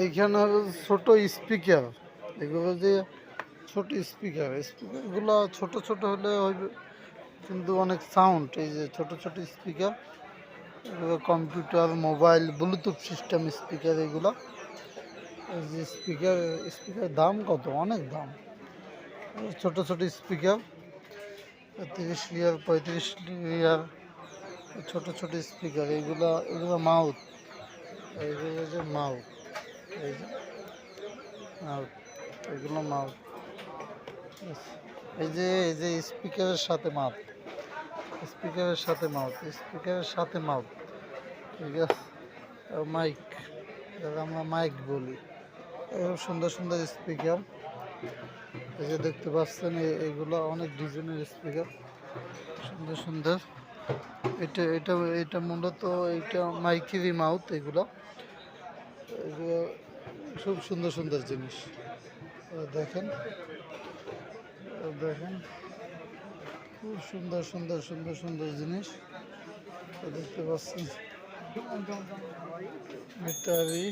এইখানে ছোট স্পিকার, এগুলো যে ছোট স্পিকার, স্পিকারগুলো ছোট ছোট হলে হইবে কিন্তু অনেক সাউন্ড। এই যে ছোট ছোট স্পিকার, এগুলো computer, mobile, Bluetooth system speaker এগুলো। এই যে স্পিকার, স্পিকার দাম কত, অনেক দাম। ছোট ছোট স্পিকার 30 রিয়াল 35 রিয়াল, ছোট ছোট স্পিকার এগুলো। এগুলো মাউথ, এইগুলো যে মাউথ, এই যে মাউথ, এগুলো মাউথ। এই যে স্পিকারের সাথে মাউথ, স্পিকারের সাথে মাউথ, স্পিকারের সাথে মাউথ, ঠিক আছে। মাইক, যারা আমরা মাইক বলি, এরকম সুন্দর সুন্দর স্পিকার। এই যে দেখতে পাচ্ছেন, এগুলো অনেক ডিজাইনের স্পিকার, সুন্দর সুন্দর। এটা এটা এটা মূলত এইটা মাইকেরই মাউথ। এগুলো এগুলো খুব সুন্দর সুন্দর জিনিস। দেখেন, দেখেন, খুব সুন্দর সুন্দর সুন্দর সুন্দর জিনিস দেখতে পাচ্ছেন। ব্যাটারি